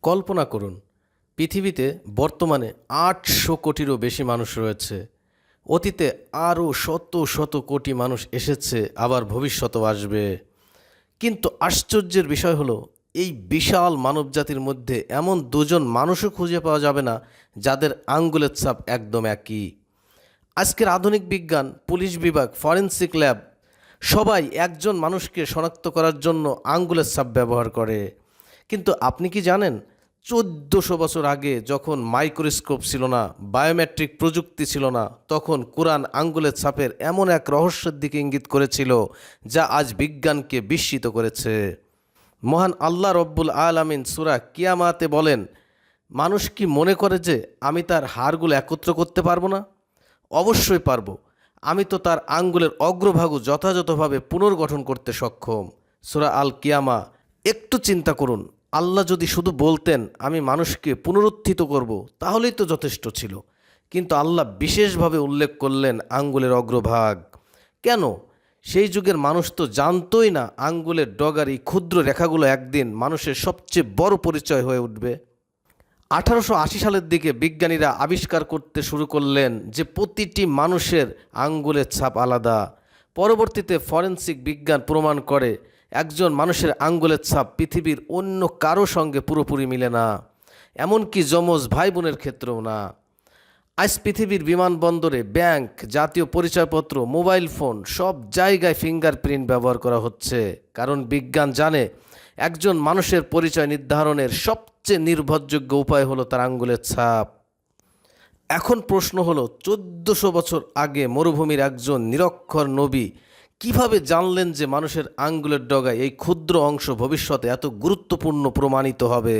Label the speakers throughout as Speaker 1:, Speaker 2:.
Speaker 1: কল্পনা করুন, পৃথিবীতে বর্তমানে ৮০০ কোটিরও বেশি মানুষ রয়েছে। অতীতে আরও শত শত কোটি মানুষ এসেছে, আবার ভবিষ্যতেও আসবে। কিন্তু আশ্চর্যের বিষয় হলো, এই বিশাল মানবজাতির মধ্যে এমন দুজন মানুষও খুঁজে পাওয়া যাবে না যাদের আঙ্গুলের ছাপ একদম একই। আজকের আধুনিক বিজ্ঞান, পুলিশ বিভাগ, ফরেনসিক ল্যাব সবাই একজন মানুষকে শনাক্ত করার জন্য আঙ্গুলের ছাপ ব্যবহার করে। কিন্তু আপনি কি জানেন, ১৪০০ বছর আগে যখন মাইক্রোস্কোপ ছিল না, বায়োমেট্রিক প্রযুক্তি ছিল না, তখন কোরআন আঙ্গুলের ছাপের এমন এক রহস্যের দিকে ইঙ্গিত করেছিল যা আজ বিজ্ঞানকে বিস্মিত করেছে। মহান আল্লাহ রব্বুল আলামিন সূরা কিয়ামাতে বলেন, মানুষ কি মনে করে যে আমি তার হাড়গুলো একত্র করতে পারবো না? অবশ্যই পারবো। আমি তো তার আঙ্গুলের অগ্রভাগও যথাযথভাবে পুনর্গঠন করতে সক্ষম। সূরা আল কিয়ামা। একটু চিন্তা করুন, আল্লাহ যদি শুধু বলতেন আমি মানুষকে পুনরুত্থিত করব, তাহলেই তো যথেষ্ট ছিল। কিন্তু আল্লাহ বিশেষভাবে উল্লেখ করলেন আঙ্গুলের অগ্রভাগ। কেন? সেই যুগের মানুষ তো জানতোই না আঙ্গুলের ডগার এই ক্ষুদ্র রেখাগুলো একদিন মানুষের সবচেয়ে বড় পরিচয় হয়ে উঠবে। ১৮৮০ সালের দিকে বিজ্ঞানীরা আবিষ্কার করতে শুরু করলেন যে প্রতিটি মানুষের আঙ্গুলের ছাপ আলাদা। পরবর্তীতে ফরেনসিক বিজ্ঞান প্রমাণ করে একজন মানুষের আঙ্গুলের ছাপ পৃথিবীর অন্য কারো সঙ্গে পুরোপুরি মিলে না, এমনকি যমজ ভাই বোনের ক্ষেত্রেও না। আজ পৃথিবীর বিমানবন্দরে, ব্যাংক, জাতীয় পরিচয়পত্র, মোবাইল ফোন সব জায়গায় ফিঙ্গারপ্রিন্ট ব্যবহার করা হচ্ছে, কারণ বিজ্ঞান জানে একজন মানুষের পরিচয় নির্ধারণের সবচেয়ে নির্ভরযোগ্য উপায় হলো তার আঙ্গুলের ছাপ। এখন প্রশ্ন হলো, ১৪০০ বছর আগে মরুভূমির একজন নিরক্ষর নবী কিভাবে জানলেন যে মানুষের আঙ্গুলের ডগায় এই ক্ষুদ্র অংশ ভবিষ্যতে এত গুরুত্বপূর্ণ প্রমাণিত হবে?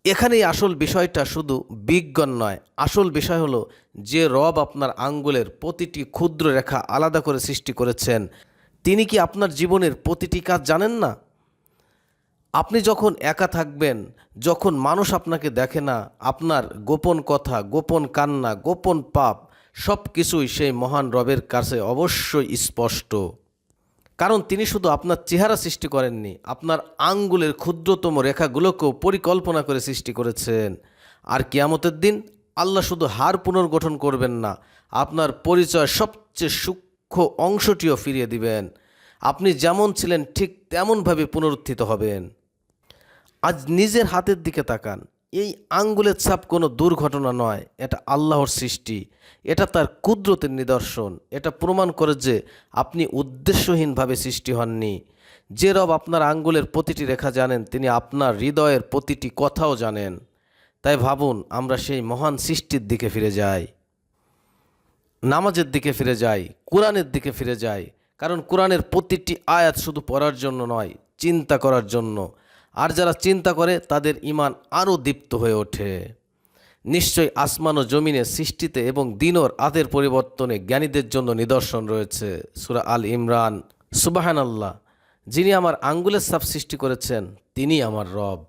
Speaker 1: এখানেই আসল বিষয়টা শুধু বিজ্ঞান নয়, আসল বিষয় হলো যে রব আপনার আঙ্গুলের প্রতিটি ক্ষুদ্র রেখা আলাদা করে সৃষ্টি করেছেন, তিনি কি আপনার জীবনের প্রতিটি কাজ জানেন না? আপনি যখন একা থাকবেন, যখন মানুষ আপনাকে দেখে না, আপনার গোপন কথা, গোপন কান্না, গোপন পাপ সব কিছুই সেই মহান রবের কাছে অবশ্যই স্পষ্ট। কারণ তিনি শুধু আপনার চেহারা সৃষ্টি করেননি, আপনার আঙ্গুলের ক্ষুদ্রতম রেখাগুলোকেও পরিকল্পনা করে সৃষ্টি করেছেন। আর কিয়ামতের দিন আল্লাহ শুধু হাড় পুনর্গঠন করবেন না, আপনার পরিচয় সবচেয়ে সূক্ষ্ম অংশটিও ফিরিয়ে দিবেন। আপনি যেমন ছিলেন ঠিক তেমনভাবে পুনরুত্থিত হবেন। আজ নিজের হাতের দিকে তাকান। এই আঙ্গুলের ছাপ কোনো দুর্ঘটনা নয়, এটা আল্লাহর সৃষ্টি, এটা তার কুদরতের নিদর্শন। এটা প্রমাণ করে যে আপনি উদ্দেশ্যহীনভাবে সৃষ্টি হননি। যে রব আপনার আঙ্গুলের প্রতিটি রেখা জানেন, তিনি আপনার হৃদয়ের প্রতিটি কথাও জানেন। তাই ভাবুন, আমরা সেই মহান সৃষ্টির দিকে ফিরে যাই, নামাজের দিকে ফিরে যাই, কোরআনের দিকে ফিরে যাই। কারণ কোরআনের প্রতিটি আয়াত শুধু পড়ার জন্য নয়, চিন্তা করার জন্য। আর যারা চিন্তা করে তাদের ঈমান আরও দীপ্ত হয়ে ওঠে। নিশ্চয়ই আসমান ও জমিনের সৃষ্টিতে এবং দিন ও রাতের পরিবর্তনে জ্ঞানীদের জন্য নিদর্শন রয়েছে। সূরা আল ইমরান। সুবহানাল্লাহ, যিনি আমার আঙ্গুলের ছাপ সৃষ্টি করেছেন তিনি আমার রব।